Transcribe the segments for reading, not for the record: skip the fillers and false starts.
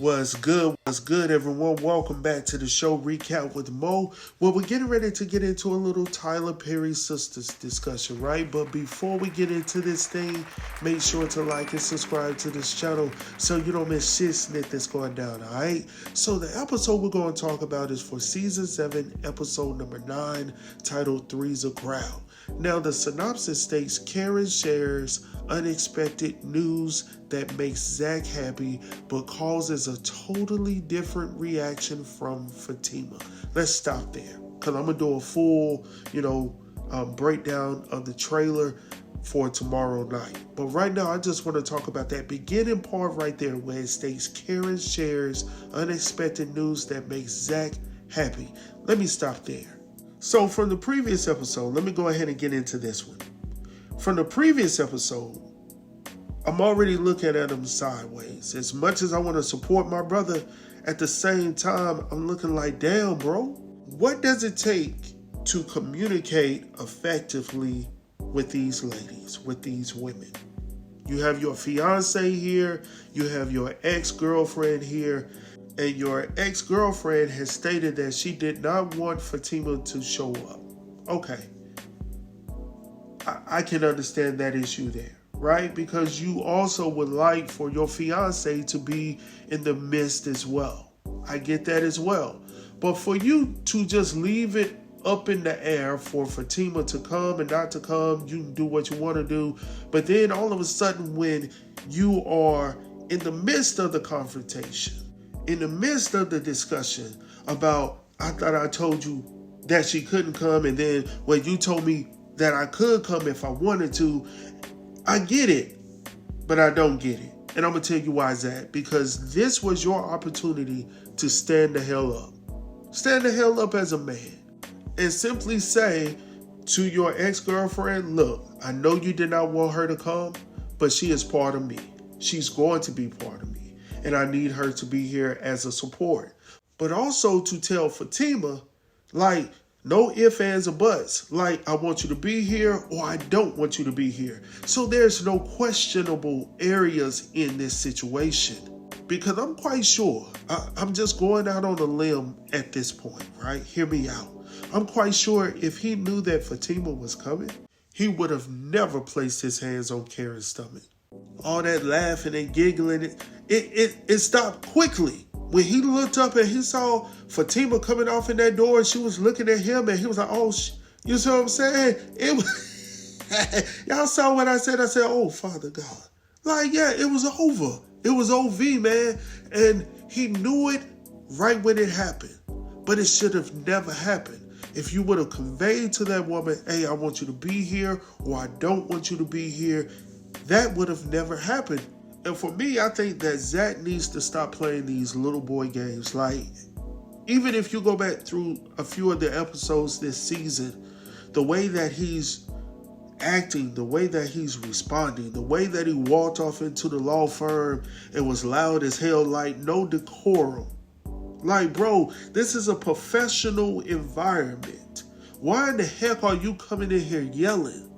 What's good, everyone? Welcome back to the show Recap with Mo. Well, we're getting ready to get into a little Tyler Perry Sistas discussion, right? But before we get into this thing, make sure to like and subscribe to this channel so you don't miss shit snit that's going down, all right? So the episode we're going to talk about is for Season 7, Episode number 9, titled Three's a Crowd. Now, the synopsis states Karen shares unexpected news that makes Zach happy but causes a totally different reaction from Fatima. Let's stop there because I'm going to do a full, breakdown of the trailer for tomorrow night. But right now, I just want to talk about that beginning part right there where it states Karen shares unexpected news that makes Zach happy. Let me stop there. So from the previous episode, let me go ahead and get into this one. From the previous episode, I'm already looking at him sideways. As much as I want to support my brother, at the same time, I'm looking like, damn, bro, what does it take to communicate effectively with these ladies, with these women? You have your fiance here, you have your ex-girlfriend here, and your ex-girlfriend has stated that she did not want Fatima to show up. Okay. I can understand that issue there, right? Because you also would like for your fiance to be in the midst as well. I get that as well. But for you to just leave it up in the air for Fatima to come and not to come, you can do what you want to do. But then all of a sudden when you are in the midst of the confrontation, in the midst of the discussion about, I thought I told you that she couldn't come, and then when you told me that I could come if I wanted to, I get it, but I don't get it. And I'm going to tell you why is that. Because this was your opportunity to stand the hell up. Stand the hell up as a man. And simply say to your ex-girlfriend, look, I know you did not want her to come, but she is part of me. She's going to be part of me. And I need her to be here as a support. But also to tell Fatima, like, no ifs, ands, or buts. Like, I want you to be here or I don't want you to be here. So there's no questionable areas in this situation. Because I'm quite sure, I'm just going out on a limb at this point, right? Hear me out. I'm quite sure if he knew that Fatima was coming, he would have never placed his hands on Karen's stomach. All that laughing and giggling, it stopped quickly. When he looked up and he saw Fatima coming off in that door and she was looking at him and he was like, oh, you see what I'm saying? It was, y'all saw what I said? I said, oh, Father God. Like, yeah, it was over. It was OV, man. And he knew it right when it happened. But it should have never happened. If you would have conveyed to that woman, hey, I want you to be here or I don't want you to be here, that would have never happened. And for me, I think that Zach needs to stop playing these little boy games. Like, even if you go back through a few of the episodes this season, the way that he's acting, the way that he's responding, the way that he walked off into the law firm and was loud as hell, like no decorum. Like, bro, this is a professional environment. Why in the heck are you coming in here yelling?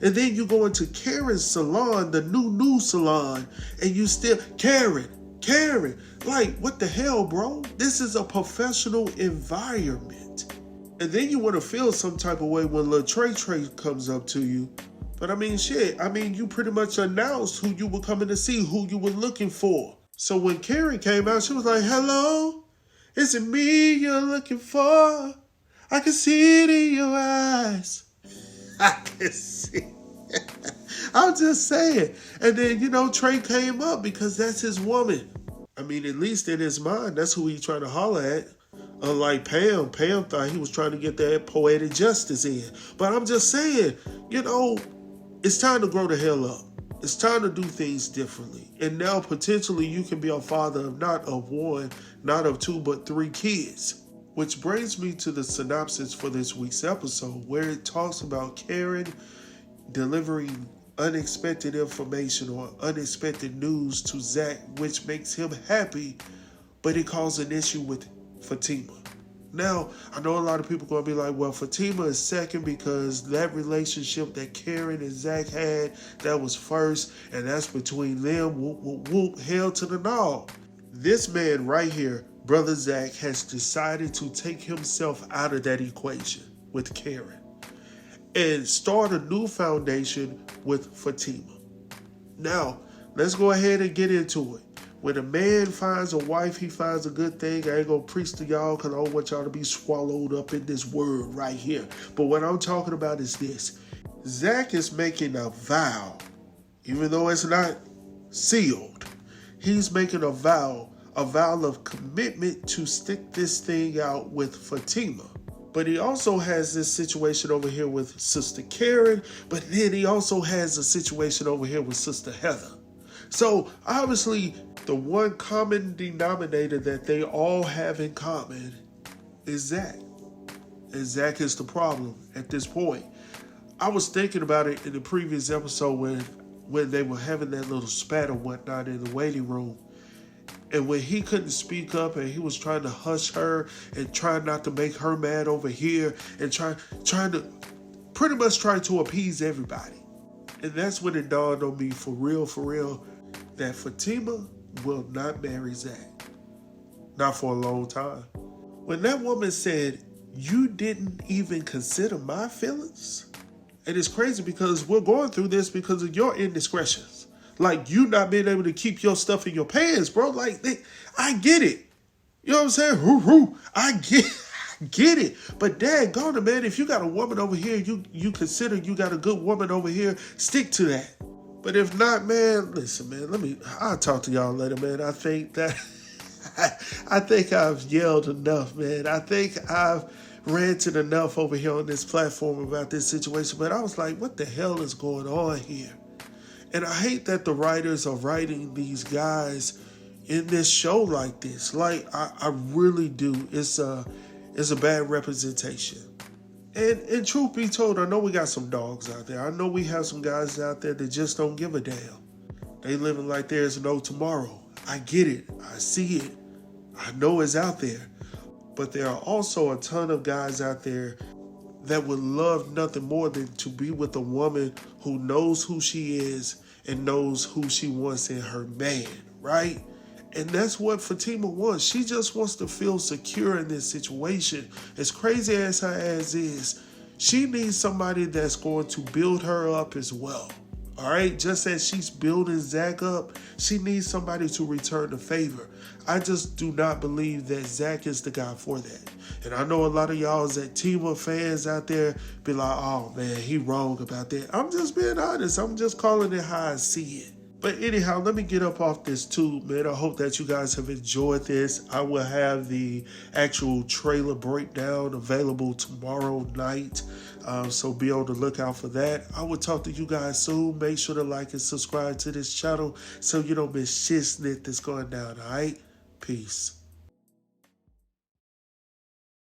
And then you go into Karen's salon, the new salon, and you still, Karen. Like, what the hell, bro? This is a professional environment. And then you want to feel some type of way when Lil Trey comes up to you. But I mean, shit, you pretty much announced who you were coming to see, who you were looking for. So when Karen came out, she was like, hello, is it me you're looking for? I can see it in your eyes. I can see. I'm just saying. And then, Trey came up because that's his woman. At least in his mind, that's who he's trying to holler at. Unlike Pam. Pam thought he was trying to get that poetic justice in. But I'm just saying, it's time to grow the hell up. It's time to do things differently. And now potentially you can be a father of not of one, not of two, but 3 kids. Which brings me to the synopsis for this week's episode, where it talks about Karen delivering unexpected information or unexpected news to Zach, which makes him happy, but it caused an issue with Fatima. Now, I know a lot of people are going to be like, well, Fatima is second because that relationship that Karen and Zach had, that was first, and that's between them, whoop, whoop, whoop, hell to the no. This man right here, Brother Zach, has decided to take himself out of that equation with Karen and start a new foundation with Fatima. Now, let's go ahead and get into it. When a man finds a wife, he finds a good thing. I ain't gonna preach to y'all because I don't want y'all to be swallowed up in this word right here. But what I'm talking about is this. Zach is making a vow, even though it's not sealed. He's making a vow of commitment to stick this thing out with Fatima. But he also has this situation over here with Sister Karen, but then he also has a situation over here with Sister Heather. So obviously, the one common denominator that they all have in common is Zach. And Zach is the problem at this point. I was thinking about it in the previous episode when they were having that little spat or whatnot in the waiting room. And when he couldn't speak up and he was trying to hush her and trying not to make her mad over here and trying to pretty much try to appease everybody. And that's when it dawned on me for real, that Fatima will not marry Zach. Not for a long time. When that woman said, "You didn't even consider my feelings?" And it's crazy because we're going through this because of your indiscretions. Like, you not being able to keep your stuff in your pants, bro. Like, I get it. You know what I'm saying? Hoo-hoo. I get it. But daggone it, man, if you got a woman over here, you consider you got a good woman over here, stick to that. But if not, man, listen, man, I'll talk to y'all later, man. I think I've yelled enough, man. I think I've ranted enough over here on this platform about this situation. But I was like, what the hell is going on here? And I hate that the writers are writing these guys in this show like this. Like, I really do. It's a bad representation. And truth be told, I know we got some dogs out there. I know we have some guys out there that just don't give a damn. They living like there's no tomorrow. I get it. I see it. I know it's out there. But there are also a ton of guys out there that would love nothing more than to be with a woman who knows who she is and knows who she wants in her man, right? And that's what Fatima wants. She just wants to feel secure in this situation. As crazy as her ass is, she needs somebody that's going to build her up as well. All right? Just as she's building Zach up, she needs somebody to return the favor. I just do not believe that Zach is the guy for that. And I know a lot of y'all Fatima fans out there be like, oh man, he wrong about that. I'm just being honest. I'm just calling it how I see it. But anyhow, let me get up off this tube, man. I hope that you guys have enjoyed this. I will have the actual trailer breakdown available tomorrow night. So be on the lookout for that. I will talk to you guys soon. Make sure to like and subscribe to this channel so you don't miss shit that's going down, all right? Peace.